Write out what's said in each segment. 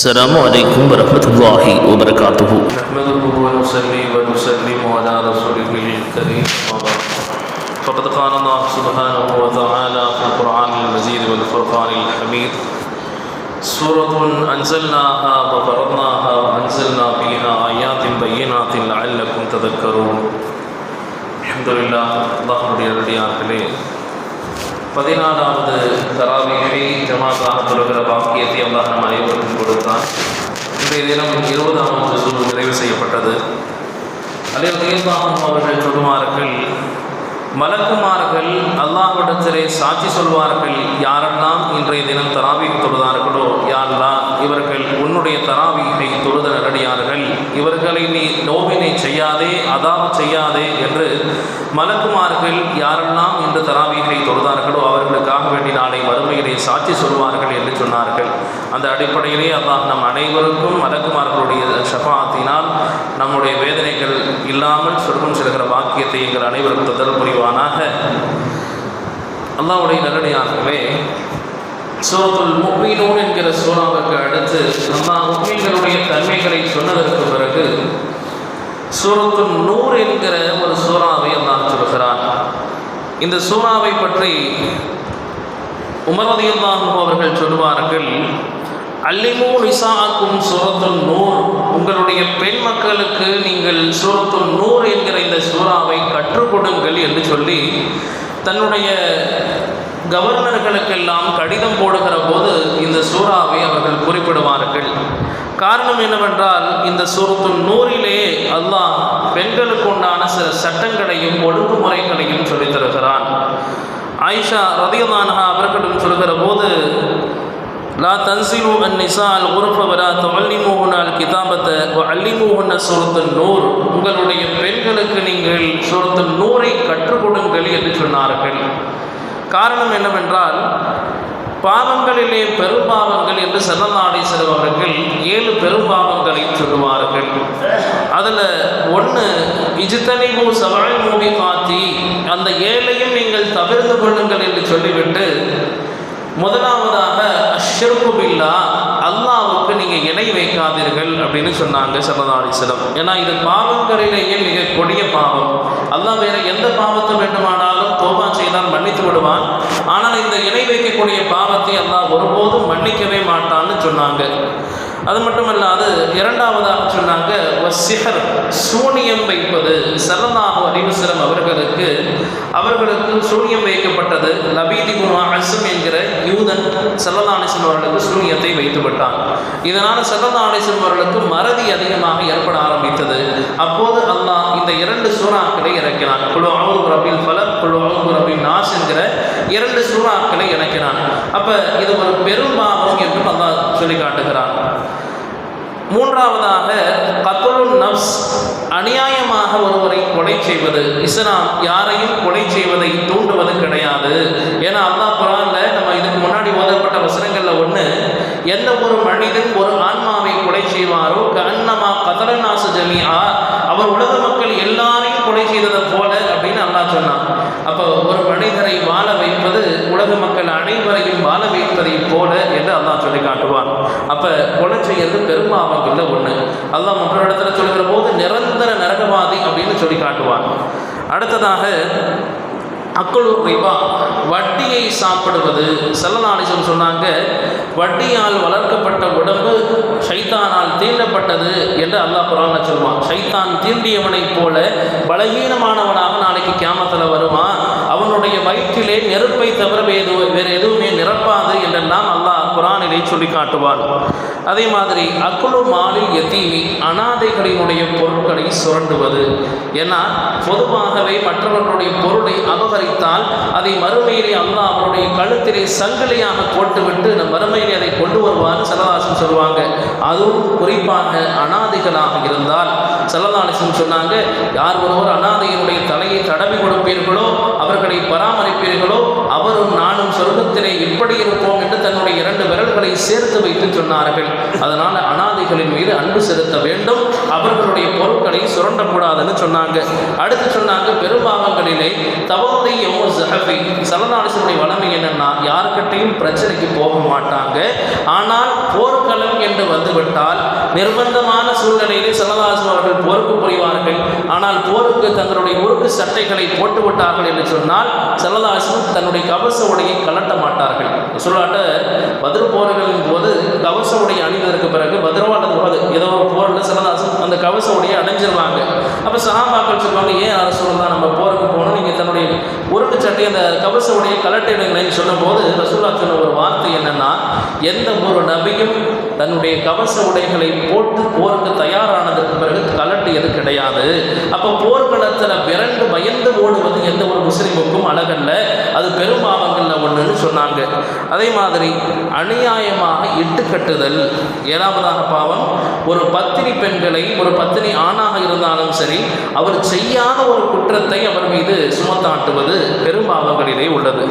السلام عليكم ورحمة الله وبركاته. نحمده ونصلي ونسلم على رسوله الكريم. فقد قال الله سبحانه وتعالى في القرآن المجيد والفرقان الحميد: سورة أنزلناها وفرضناها وأنزلنا فيها آيات بينات لعلكم تذكرون. الحمد لله. அல்லாஹ்வுடைய நல்லடியார்களே, 14வது தராவீஹை ஜமாத்தாக தொழுகிற பாக்கியத்தை அல்லாஹ் நம் அனைவருக்கும் கொடுத்தான். இன்றைய தினம் 20ஆம் ஜுஸு நிறைவு செய்யப்பட்டது. அல்லாஹ் அவர்கள் சொல்லுவார்கள், மலக்குமார்கள் அல்லாஹ்விடத்திலே சாட்சி சொல்வார்கள், யாரெல்லாம் இன்றைய தினம் தராவீஹ் தொழுதார்களோ, யா அல்லாஹ் இவர்கள் உன்னுடைய தராவீஹை தொழுத நல்லடியார்கள், இவர்களை நீ நோவினை செய்யாதே, அதாவது செய்யாதே என்று மலக்குமார்கள் யாரெல்லாம் இன்று தராவீஹை தொழுதார்களோ அவர்களுக்காக வேண்டி நாளை மறுமையிலே சாட்சி சொல்வார்கள் என்று சொன்னார்கள். அந்த அடிப்படையிலே அல்லாஹ் நம் அனைவருக்கும் மலக்குமார்களுடைய ஷஃபாத்தினால் நம்முடைய வேதனைகள் இல்லாமல் சொர்க்கம் செல்கிற பாக்கியத்தை எங்கள் அனைவருக்கும் தந்தல் புரிவானாக. அல்லாஹ்வுடைய நல்லடியார்களே, சூரத்துல் முஃமினூன் என்கிற சூறாவுக்கு அடுத்து அல்லாஹ் முஃமின்களுடைய தன்மைகளை சொன்னதற்கு பிறகு சூரத்துன் நூர் என்கிற ஒரு சூறாவை அல்லாஹ் சொல்கிறான். இந்த சூறாவை பற்றி உமர் ரலியல்லாஹு அன்ஹு அவர்கள் சொல்வார்கள், அல்லிமு நிசாஅக்கும் சூரத்துன் நூர், உங்களுடைய பெண் மக்களுக்கு நீங்கள் சூரத்துன் நூர் என்கிற இந்த சூறாவை கற்றுக் கொடுங்கள் என்று சொல்லி தன்னுடைய கவர்னர்களுக்கெல்லாம் கடிதம் போடுகிற போது இந்த சூறாவை அவர்கள் குறிப்பிடுவார்கள். காரணம் என்னவென்றால், இந்த சூரத்துன் நூறிலே அல்லாஹ் பெண்களுக்கு உண்டான சில சட்டங்களையும் ஒழுங்குமுறைகளையும் சொல்லித் தருகிறான். ஆயிஷா ரலியல்லாஹு அன்ஹா அவர்களும் சொல்கிற போது, லா தன்சிலு அன்னிசா அல் குர்ஃப வலா துஅல்லிமுஹுன்ன அல் கிதாபத வஅல்லிமுஹுன்ன சூரத்துன் நூர், உங்களுடைய பெண்களுக்கு நீங்கள் சூரத்துன் நூரை கற்றுக் கொடுங்கள் என்று சொன்னார்கள். காரணம் என்னவென்றால், பாவங்களிலே பெரும்பாவங்கள் என்று ஸல்லல்லாஹு அலைஹி வஸல்லம் அவர்கள் 7 பெரும்பாவங்களை சொல்லுவார்கள். அதில் ஒன்று இஜ்தனிபு ஸபஅல் மூபிகாத்தி, அந்த 7ஐயும் நீங்கள் தவிர்த்து கொள்ளுங்கள் என்று சொல்லிவிட்டு முதலாவதாக அஷ்ஷிர்கு பில்லாஹ், அல்லாஹ்வுக்கு நீங்கள் இணை வைக்காதீர்கள் அப்படின்னு சொன்னாங்க ஸல்லல்லாஹு அலைஹி வஸல்லம். ஏன்னா இது பாவங்களிலேயே மிக கொடிய பாவம். அல்லாஹ் வேற எந்த பாவத்தை வேண்டுமானாலும் தௌபா செய்தால் மன்னித்து விடுவான். ஆனால் இந்த இணை வைக்கக்கூடிய பாவத்தை அல்லாஹ் ஒருபோதும் மன்னிக்கவே மாட்டான்னு சொன்னாங்க. அது மட்டுமல்லாது இரண்டாவதாக சொன்னாங்க வஸ்ஸிஹர், சூனியம் வைப்பது. ஸல்லல்லாஹு அலைஹி வஸல்லம் அவர்களுக்கு சூனியம் வைக்கப்பட்டது. லபீத் இப்னு அஸ்ம் என்கிற யூதன் ஸல்லல்லாஹு அலைஹி வஸல்லம் அவர்களுக்கு சூனியத்தை வைத்து விட்டான். இதனால் ஸல்லல்லாஹு அலைஹி வஸல்லம் அவர்களுக்கு மறதி அதிகமாக ஏற்பட ஆரம்பித்தது. அப்போது அல்லாஹ் இந்த 2 சூறாக்களை இறக்கினான். குல் அஊது பிரப்பில் ஃபலக், குல் அஊது பிரப்பின் நாஸ் என்கிற 2 சூறாக்களை இறக்கினான். அப்போ இது ஒரு பெரும்பாவம் என்றும் அல்லாஹ் சொல்லி காட்டுகிறான். மூன்றாவதாக கத்லுன் நஃப்ஸ், அநியாயமாக ஒருவரை கொலை செய்வது. இஸ்லாம் யாரையும் கொலை செய்வதை தூண்டுவது கிடையாது. ஏன்னா அல்லாஹ் குர்ஆன்ல நம்ம இதுக்கு முன்னாடி ஓதப்பட்ட வசனங்களில் ஒன்று, எந்த ஒரு மனிதன் ஒரு ஆன்மாவை கொலை செய்வாரோ கஅன்னமா கதலன் நாஸ ஜமீஆ, அவர் உலக மக்கள் எல்லாரையும் கொலை செய்ததை போல அப்படின்னு அல்லாஹ் சொன்னான். அப்போ ஒரு மனிதரை வாழ வைப்பது உலக மக்கள் அனைவரையும் வாழ வைப்பதை போல என்று அல்லாஹ் சொல்லி காட்டுவான். அப்போ கொலை செய்யறது பெரும்பாவங்களில் ஒன்று. அல்லாஹ் மற்றொரு இடத்துல சொல்கிற போது நிரந்தர நரகவாதி அப்படின்னு சொல்லி காட்டுவான். அடுத்ததாக அக்குலு ரிபா, வட்டியை சாப்பிடுவது. ஸல்லல்லாஹு அலைஹி வஸல்லம் சொன்னாங்க, வட்டியால் வளர்க்கப்பட்ட உடம்பு ஷைத்தானால் தீண்டப்பட்டது என்று அல்லாஹ் குர்ஆன்ல சொல்வான். ஷைத்தான் தீண்டியவனைப் போல பலகீனமானவனாக நாளைக்கு கியாமத்தில் வருவான். அவனுடைய வயிற்றிலே நெருப்பை தவிர வேறு எதுவுமே நிரப்பாது என்றெல்லாம் அல்லாஹ் குர்ஆனிலே சொல்லி காட்டுவான். அதே மாதிரி அக்குலு மாலில் யதீமி, அனாதைகளினுடைய பொருட்களை சுரண்டுவது. ஏன்னா பொதுவாகவே மற்றவர்களுடைய பொருளை அபகரித்தால் அதை மறுமையிலே அல்லாஹ் அவருடைய கழுத்திலே சங்கிலியாக போட்டுவிட்டு நம் மறுமையிலே அதை கொண்டு வருவான்னு ஸல்லல்லாஹு அலைஹி வஸல்லம் சொல்லுவாங்க. அதுவும் குறிப்பாக அனாதைகளாக இருந்தால் ஸல்லல்லாஹு அலைஹி வஸல்லம் சொன்னாங்க, யார் ஒருவர் அனாதையினுடைய தலையை தலையை தடவி கொடுப்பீர்களோ, அவர்களை பராமரிப்பீர்களோ, அவரும் நானும் சொர்க்கத்திலே இப்படி இருப்போம் என்று தன்னுடைய 2 விரல்களை சேர்த்து வைத்து சொன்னார்கள். அதனால் அனாதைகளின் மீது அன்பு செலுத்த வேண்டும், அவர்களுடைய பொருட்களை சுரண்டக்கூடாதுன்னு சொன்னாங்க. அடுத்து சொன்னாங்க, பெரும்பாவங்களிலே தவத்தை ஜஹபி சலதாலிசனுடைய வளமை என்னன்னா, யாருக்கிட்டையும் பிரச்சனைக்கு போக மாட்டாங்க. ஆனால் போர்க்களம் என்று வந்துவிட்டால் நிர்பந்தமான சூழ்நிலையிலே சலதாலிசன் அவர்கள் போருக்கு புரிவார்கள். ஆனால் போருக்கு தங்களுடைய உருக்கு சட்டைகளை போட்டு விட்டார்கள் என்று சொன்னால் சல்லல்லாஹு தன்னுடைய கவச உடையை கலட்ட மாட்டார்கள். சொல்லாட்ட பத்ர் போர்களின் போது கவச உடையை அணிந்ததற்கு பிறகு பத்ரவானது போது ஏதோ ஒரு போரில் சல்லல்லாஹு அந்த கவச உடையை அடைஞ்சிருவாங்க. அப்போ சஹாபாக்கள் சொல்லுவாங்க, ஏன் ரசூலுல்லாஹ் தான் நம்ம போருக்கு போகணும், நீங்கள் தன்னுடைய உருக்கு சட்டை அந்த கவச உடையை கலட்டிடுங்களேன்னு சொல்லும்போது ரசூலுல்லாஹ் சொன்ன ஒரு வார்த்தை என்னன்னா, எந்த ஒரு நபியும் தன்னுடைய கவச உடைகளை போட்டு போருக்கு தயாரானதற்கு பிறகு கலட்டியது கிடையாது. அப்போ போர்க்களத்தில் விரண்டு பயந்து ஓடுவது எந்த ஒரு முஸ்லிமுக்கும் அழகல்ல, அது பெரும்பாவங்களில் ஒன்றுன்னு சொன்னாங்க. அதே மாதிரி அநியாயமாக இட்டுக்கட்டுதல் 7வது பாவம். ஒரு பத்தினி பெண்களை, ஒரு பத்தினி ஆணாக இருந்தாலும் சரி, அவர் செய்யாத ஒரு குற்றத்தை அவர் மீது சுமத்தாட்டுவது பெரும்பாவங்களிலே உள்ளது.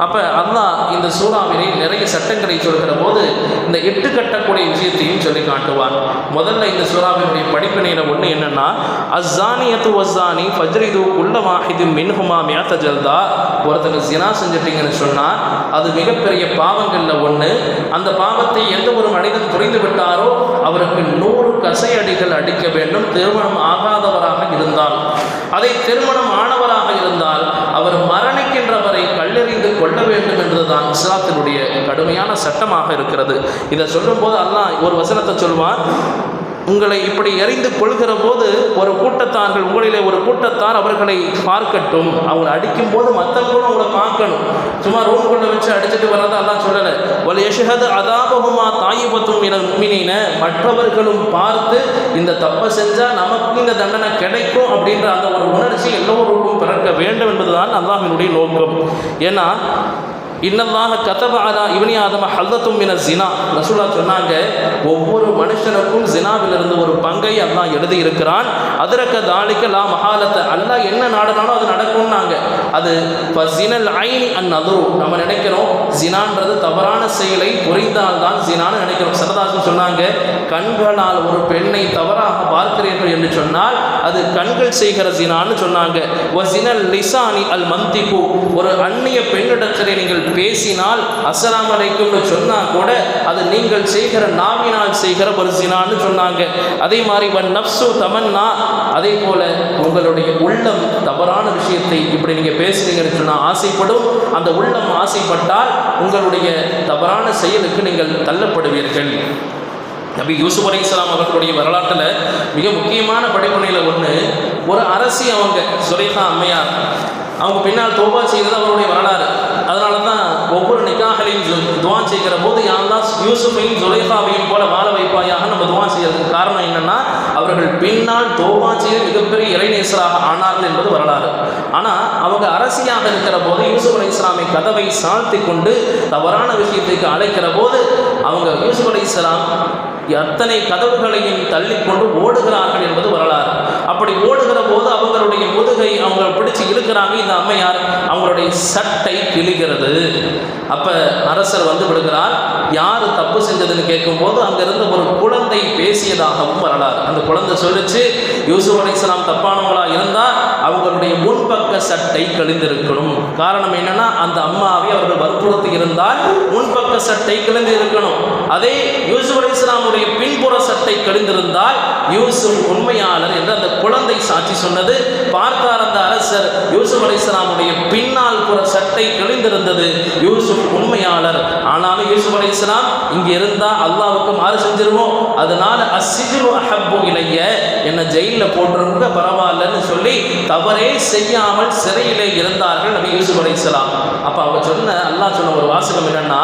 அப்போ அல்லாஹ் இந்த சூறாவிலே நிறைய சட்டங்களை சொல்கிற போது இந்த இட்டுக்கட்டக்கூடிய விஷயத்தையும் சொல்லி காட்டுவார். முதல்ல இந்த சூறாவினுடைய படிப்பினையில் ஒன்று என்னன்னா, அஸ்ஸானியத்து வஸ்ஸானி ஃபஜ்ரிது குல்ல வாஹிதின் மின்ஹுமா மியத ஜல்தா. ஒருத்தங்க ஜினா செஞ்சிட்டீங்கன்னு சொன்னால் அது மிகப்பெரிய பாவங்களில் ஒன்று. அந்த பாவத்தை எந்த ஒரு மனிதன் புரிந்து விட்டாரோ அவருக்கு 100 கசையடிகள் அடிக்க வேண்டும், திருமணம் ஆகாதவராக இருந்தால். அதை திருமணம் ஆனவராக இருந்தால் அவர் மரணிக்கின்ற வரை கல்லெறிந்து கொள்ள வேண்டும் என்றுதான் இஸ்லாத்தினுடைய கடுமையான சட்டமாக இருக்கிறது. இதை சொல்லும்போது அல்லாஹ் ஒரு வசனத்தை சொல்வான், உங்களை இப்படி எறிந்து கொள்கிற போது ஒரு கூட்டத்தார்கள், உங்களிலே ஒரு கூட்டத்தார் அவர்களை பார்க்கட்டும். அவங்களை அடிக்கும் போது மற்றவங்களும் அவங்களை பார்க்கணும். சும்மா ரூம் கொண்டு வச்சு அடிச்சுட்டு வர்றதை அல்லாஹ் சொல்லலை. வல் யஷ்ஹது அதாபஹுமா தாயிபத்தும் மினல் முஃமினீன, மற்றவர்களும் பார்த்து இந்த தப்பை செஞ்சால் நமக்கு இந்த தண்டனை கிடைக்கும் அப்படின்ற அந்த ஒரு உணர்ச்சி எல்லோருக்கும் பிறக்க வேண்டும் என்பதுதான் அல்லாஹ்வினுடைய நோக்கம். ஏன்னா இன்னல்லாஹ கதப அலா இப்னி ஆதம ஹல்லத்தும் மின ஜினா. ரசூலுல்லாஹ் சொன்னாங்க, ஒவ்வொரு மனுஷனுக்கும் ஜினாவிலிருந்து ஒரு பங்கை அல்லாஹ் எழுதி இருக்கிறான். அதரக்க தாலிக்க லா மஹாலத்த, அல்லாஹ் என்ன நாடுனாலும் அது நடக்கும்னாங்க. அது ஃபஸினல் ஐனி அந்நதுரு. நம்ம நினைக்கிறோம் ஜினான்றது தவறான செயலை புரிந்தால்தான் ஜினான்னு நினைக்கிறோம். சரதாசன் சொன்னாங்க, கண்களால் ஒரு பெண்ணை தவறாக பார்க்கிறீர்கள் என்று சொன்னால் அது கண்கள் செய்கிற ஜினான்னு சொன்னாங்க. வஸினல் லிசானி அல் மந்திகு, ஒரு அந்நிய பெண்ணிடத்திலே நீங்கள் பேசினால் அஸ்ஸலாமு அலைக்கும்னு சொன்னால் கூட அது நீங்கள் செய்கிற நாவினால் செய்கிற ஒரு ஜினான்னு சொன்னாங்க. அதே மாதிரி வன் நஃப்சு தமன்னா, அதே போல உங்களுடைய உள்ளம் தவறான விஷயத்தை இப்படி நீங்கள் பேசுனீங்கன்னு சொன்னால் ஆசைப்படும். அந்த உள்ளம் ஆசைப்பட்டால் உங்களுடைய தவறான செயலுக்கு நீங்கள் தள்ளப்படுவீர்கள். நபி யூசுப் அலைஹிஸ்ஸலாம் அவர்களுடைய வரலாற்றில் மிக முக்கியமான படிப்பனையில் ஒன்று, ஒரு அரசி அவங்க சுலைஹா அம்மையார், அவங்க பின்னால் தௌபா செய்தது அவருடைய வரலாறு. அதனால தான் ஒவ்வொரு நிக்காகளையும் துவா செய்கிற போது யாரெல்லாம் யூசுஃபையும் சுலைஹாவையும் போல வாழ வைப்பாயாக நம்ம துவா செய்யறதுக்கு காரணம் என்னன்னா, அவர்கள் பின்னால் தௌபா செய்து மிகப்பெரிய இறைநேசராக ஆனார்கள் என்பது வரலாறு. ஆனால் அவங்க அரசியாக இருக்கிற போது யூசுப் அலைஹிஸ்ஸலாமை கதவை சாழ்த்தி கொண்டு தவறான விஷயத்துக்கு அழைக்கிற போது அவங்க யூசுப் அலைஹிஸ்ஸலாம் அத்தனை கதவுகளையும் தள்ளி கொண்டு ஓடுகிறார்கள் என்பது வரலாறு. அப்படி ஓடுகிற போது அவங்களுடைய முதுகை அவங்க பிடிச்சு இழுக்கிறாங்க. இந்த அம்மையார் அவங்களுடைய சட்டை கிழிகிறது. அப்போ அரசர் வந்து விடுகிறார். யார் தப்பு செஞ்சதுன்னு கேட்கும்போது அங்கிருந்து ஒரு குழந்தை பேசியதாகவும் வரலாறு. அந்த குழந்தை சொல்லிச்சு, யூசுப் அலைஹிஸ்ஸலாம் தப்பானவங்களா இருந்தால் அவங்களுடைய முன்பக்க சட்டை கிழிந்திருக்கணும். காரணம் என்னன்னா, அந்த அம்மாவை அவர்கள் வற்புறுத்தி இருந்தால் முன்பக்க சட்டை கிழிந்து இருக்கணும். அதே யூசுப் அலைஹிஸ்ஸலாமுடைய பின்புற சட்டை கிழிந்திருந்தால் யூசுப் உண்மையாளர் என்று அந்த குழந்தை சாட்சி சொன்னது. பார்த்தார் அந்த அரசர், யூசுப் அலைஹிஸ்ஸலாமுடைய பின்னால் புற சட்டை கிழிந்திருந்தது. யூசுப் உண்மையாளர். ஆனாலும் யூசுப் அலைஹிஸ்ஸலாம் இங்க இருந்தா அல்லாஹ்வுக்கு மாறு செஞ்சிருவோம், அதனால அஸ்ஸிஜ்னு அஹப்பு இலைய, என்ன ஜெயிலில் போட்டிருக்க பரவாயில்லன்னு சொல்லி தவறே செய்யாமல் சிறையிலே இருந்தார்கள் நபி யூசுப் அலைஹிஸ்ஸலாம். அப்போ அவங்க சொன்ன அல்லாஹ் சொன்ன ஒரு வாசகம் என்னன்னா,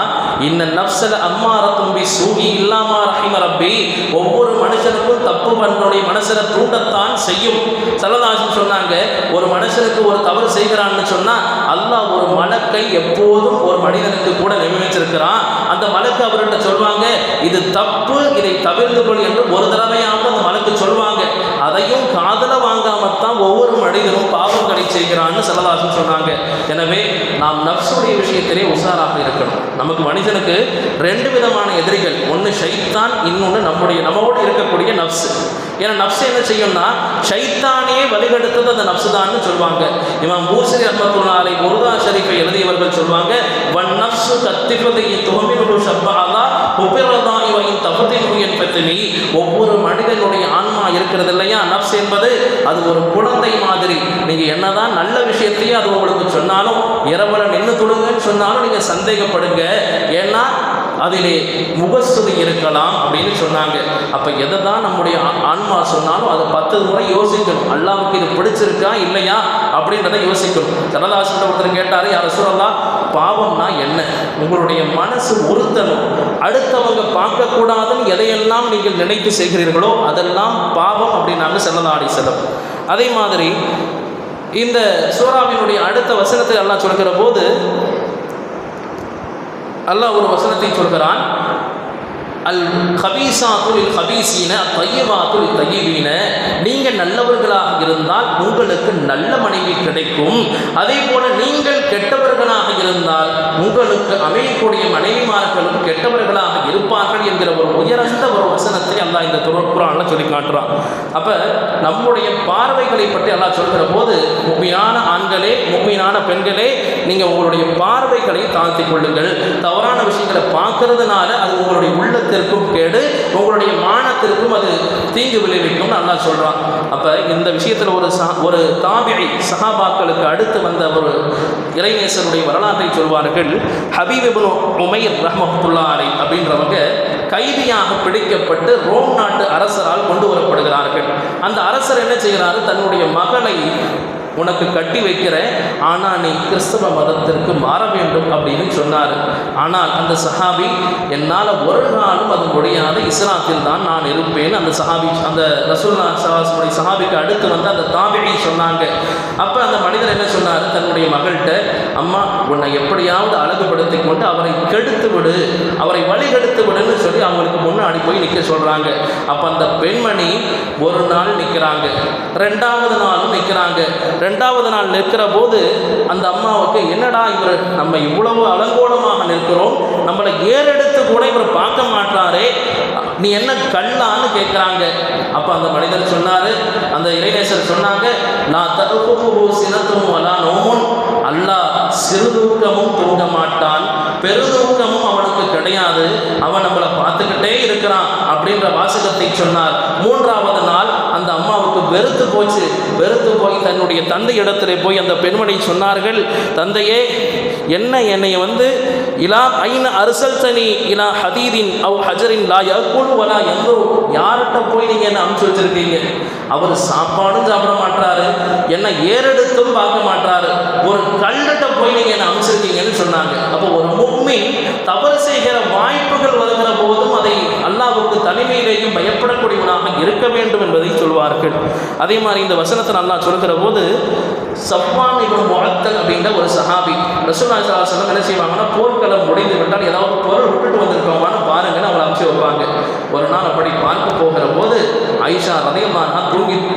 இன்ன நஃப்ஸல அம்மாரத்தும் பிஸ்ஸூஇ இல்லா மா ரஹிம ரப்பி, ஒவ்வொரு மனுஷனுக்கும் தப்பு பண்ணுடைய மனசனை தூண்டத்தான் செய்யும். ஸல்லல்லாஹு சொன்னாங்க, ஒரு மனுஷனுக்கு ஒரு தவறு செய்கிறான்னு சொன்னா அல்லாஹ் ஒரு மலக்கை எப்போதும் ஒரு மனிதனுக்கு கூட நியமிச்சிருக்கிறான். அந்த மலக்கு அவர்கிட்ட சொல்வாங்க, இது தப்பு, இதை தவிர்த்து கொள் என்று ஒரு தடவையாவது அந்த மலக்கு சொல்வாங்க. அதையும் காதல வாங்காமத்தான் ஒவ்வொரு மனிதனும் பாவங்களை செய்கிறான்னு ஸல்லல்லாஹு சொன்னாங்க. எனவே நாம் நஃப்ஸுடைய விஷயத்திலே உஷாராக இருக்கணும். நமக்கு மனிதனுக்கு 2 விதமான எதிரிகள், ஒன்று ஷைத்தான், இன்னொன்று நம்மோடு இருக்கக்கூடிய நஃப்ஸ். ஏன்னா நஃப்ஸ் என்ன செய்யும்னா ஷைத்தானே வழிகெடுத்தது அந்த நஃப்ஸ் தான்னு சொல்லுவாங்க. இமாம் பூசரி ரஹ்மத்துல்லாஹி அலைஹி முர்தா ஷரீஃபை எழுதியவர்கள் சொல்லுவாங்க, வன் நஃப்ஸு கத்திஃபதி துஹமினு ஷப்பஹா உபிரதாஇ வ இன் தஃதினு என்பதனி. ஒவ்வொரு மனிதனுடைய ஆன்மா இருக்கிறது இல்லையா, நஃப்ஸ் என்பது அது ஒரு குழந்தை மாதிரி. நீங்க என்னதான் நல்ல விஷயத்தையே அது உங்களுக்கு சொன்னாலும், இரவல நின்று தொழுங்கன்னு சொன்னாலும் நீங்க சந்தேகப்படுங்க. ஏன்னா அதிலே முகஸ்துதி இருக்கலாம் அப்படின்னு சொன்னாங்க. அப்போ எதை தான் நம்முடைய ஆன்மா சொன்னாலும் அதை 10 முறை யோசிக்கணும். அல்லாஹ்வுக்கு இது பிடிச்சிருக்கா இல்லையா அப்படின்றத யோசிக்கணும். ஸல்லல்லாஹு ஒருத்தர் கேட்டார், யா ரசூலல்லாஹ், பாவம்னா என்ன? உங்களுடைய மனசு உறுத்தணும். அடுத்தவங்க பார்க்கக்கூடாதுன்னு எதையெல்லாம் நீங்கள் நினைத்து செய்கிறீர்களோ அதெல்லாம் பாவம் அப்படின்னாங்க ஸல்லல்லாஹு அலைஹி வஸல்லம். அதே மாதிரி இந்த சூராவினுடைய அடுத்த வசனத்தை அல்லாஹ் சொல்கிற போது அல்லாஹ் ஒரு வசனத்தை சொல்கிறான், அல் ஹபீஸாத்து லில் ஹபீஸீன அத்-தய்யிபாத்து லித்-தய்யிபீன. நீங்கள் நல்லவர்களாக இருந்தால் உங்களுக்கு நல்ல மனைவி கிடைக்கும். அதே போல நீங்கள் கெட்டவர்களாக இருந்தால் உங்களுக்கு அமையக்கூடிய மனைவிமார்களும் கெட்டவர்களாக இருப்பார்கள் என்கிற ஒரு உயர்ந்த ஒரு வசனத்தை அல்லாஹ் இந்த குர்ஆனில் சொல்லி காட்டுறான். அப்போ நம்முடைய பார்வைகளை பற்றி அல்லாஹ் சொல்கிற போது, முஃமினான ஆண்களே, முஃமினான பெண்களே, நீங்கள் உங்களுடைய பார்வைகளை தாழ்த்திக் கொள்ளுங்கள். தவறான விஷயங்களை பார்க்கறதுனால அது உங்களுடைய உள்ளத்திற்கும் கேடு, உங்களுடைய மானத்திற்கும் அது தீங்கு விளைவிக்கும் அல்லாஹ் சொல்றான். அப்ப இந்த விஷயத்தில் ஒரு தாபிஈ சஹாபாக்களுக்கு அடுத்து வந்த ஒரு இறைநேசருடைய வரலாற்றை சொல்வார்கள். ஹபீப் இப்னு உமைர் ரஹ்மத்துல்லாஹி அலைஹி அப்படின்றவங்க கைதியாக பிடிக்கப்பட்டு ரோம் நாட்டு அரசரால் கொண்டு வரப்படுகிறார்கள். அந்த அரசர் என்ன செய்கிறாரு, தன்னுடைய மகளை உனக்கு கட்டி வைக்கிறேன், ஆனால் நீ கிறிஸ்தவ மதத்திற்கு மாற வேண்டும் அப்படின்னு சொன்னார். ஆனால் அந்த சஹாபி, என்னால் ஒரு நாளும் அது முடியாது, இஸ்லாத்தில் தான் நான் இருப்பேன். அந்த சஹாபி, அந்த ரசூலுல்லாஹி ஸல்லல்லாஹு அலைஹி வஸல்லம் சஹாபிக்கு அடுத்து வந்து அந்த தாபிஈ சொன்னாங்க. அப்போ அந்த மனிதர் என்ன சொன்னார், தன்னுடைய மகள்கிட்ட, அம்மா உன்னை எப்படியாவது அழகுபடுத்தி கொண்டு அவரை கெடுத்து விடு, அவரை வழிகெடுத்து விடுன்னு சொல்லி அவங்களுக்கு முன்னாடி போய் நிற்க சொல்கிறாங்க. அப்போ அந்த பெண்மணி ஒரு நாள் நிற்கிறாங்க, 2வது நாளும் நிற்கிறாங்க. 2வது நாள் நிற்கிற போது அந்த அம்மாவுக்கு, என்னடா இவர் நம்ம இவ்வளவு அலங்கோலமாக நிற்கிறோம், நம்மளை ஏறெடுத்து கூட இவர் பார்க்க மாட்டாரே, நீ என்ன கல்லான்னு கேட்குறாங்க. அப்போ அந்த மனிதர் சொன்னார், அந்த இறைநேசர் சொன்னாங்க, நான் தகுப்பு சினத்தும் வலா நோமுன், அல்லாஹ் சிறுதூக்கமும் தூங்க மாட்டான், பெருதூக்கமும் அவனுக்கு கிடையாது, அவன் நம்மளை பார்த்துக்கிட்டே இருக்கிறான் அப்படின்ற வாசகத்தை சொன்னார். 3வது நாள் அந்த அம்மாவுக்கு வெறுத்து போச்சு. வெறுத்து போய் தன்னுடைய தந்தை இடத்துல போய் அந்த பெண்மணி சொன்னார்கள், தந்தையே, என்னை வந்து இலா ஐன அரசல்தனி இலா ஹதீதின் அவ் ஹஜரின் லா யகுல் வலா யந்து, யார்கிட்ட போய் நீங்கள் என்ன அனுப்பிச்சு வச்சிருக்கீங்க? அவர் சாப்பாடும் சாப்பிட மாட்டாரு, என்னை ஏறெடுத்தும் பார்க்க மாட்டாரு, ஒரு கல்லிட்ட போய் நீங்கள் என்ன அனுப்பிச்சிருக்கீங்கன்னு சொன்னாங்க. அப்போ ஒரு முஃமின் தவறு செய்கிற வாய்ப்புகள் வருகிற போதும் அதை அல்லாஹ்வுக்கு தனிமையிலேயும் பயப்படக்கூடியவனாக இருக்க வேண்டும் என்பதை சொல்வார்கள். அதே மாதிரி இந்த வசனத்தை அல்லாஹ் சொல்கிற போது, சஃப்வான் இப்னு முஅத்தல் அப்படின்ற ஒரு சஹாபி ரசூலுல்லாஹி ஸல்லல்லாஹு அலைஹி வஸல்லம் என்ன செய்வாங்கன்னா, போர்க்களம் முடிந்து விட்டால் ஏதாவது பொருள் விட்டுட்டு வந்திருக்கோமான்னு பாருங்கன்னு அவங்களை அனுப்பிச்சு வைப்பாங்க. ஒரு நாள் அப்படி பார்க்க போகிற போது ஆயிஷா ரலியல்லாஹு அன்ஹா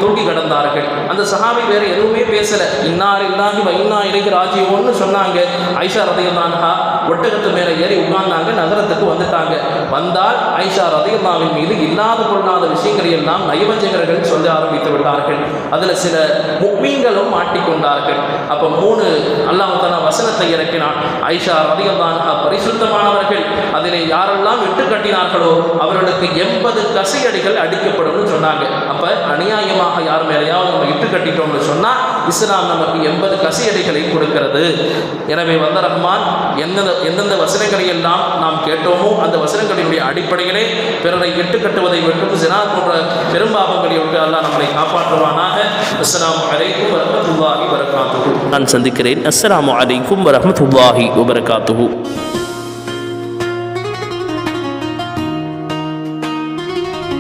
தூங்கி கிடந்தார்கள். அந்த சஹாபி வேற எதுவுமே பேசல, இன்னா லில்லாஹி வ இன்னா இலைஹி ராஜிஊன்னு சொன்னாங்க. ஆயிஷா ரலியல்லாஹு அன்ஹா ஒட்டகத்து மேலே ஏறி உட்கார்ந்தாங்க, நகரத்துக்கு வந்துட்டாங்க. வந்தால் ஆயிஷா ரலியல்லாஹுவின் மீது இல்லாத பொருளாத விஷயங்களை எல்லாம் நயவஞ்சகர்கள் சொல்ல ஆரம்பித்து விட்டார்கள். அதில் சில முஃமின்களும் மாட்டிக்கொண்டார்கள். அப்போ 3 அல்லாஹ் தஆலா வசனத்தை இறக்கினான். ஆயிஷா ரலியல்லாஹு அன்ஹா பரிசுத்தமானவர்கள், அதிலே யாரெல்லாம் விட்டு கட்டினார்களோ அவர்களுக்கு 80 கசையடிகள் அடிக்கப்படும் சொன்னாங்க. அப்போ அநியாயமாக யார் மேலேயாவது நம்ம இட்டு கட்டிட்டோம்னு சொன்னால் இஸ்லாம் நமக்கு 80 கசையடிகளை கொடுக்கிறது. எனவே வந்த ரஹ்மான் எந்தெந்த வசனங்களை எல்லாம் நாம் கேட்டோமோ அந்த வசனங்களினுடைய அடிப்படையிலே பிறரை இட்டு கட்டுவதை விட்டு ஸினா போன்ற பெரும்பாவங்களை விட்டு அல்லாஹ் நம்மளை காப்பாற்றுவானாக. அஸ்ஸலாமு அலைக்கும் வரஹ்மத்துல்லாஹி வபரகாத்துஹு. நான் சந்திக்கிறேன். அஸ்ஸலாமு அலைக்கும் வரஹ்மத்துல்லாஹி வபரகாத்துஹு.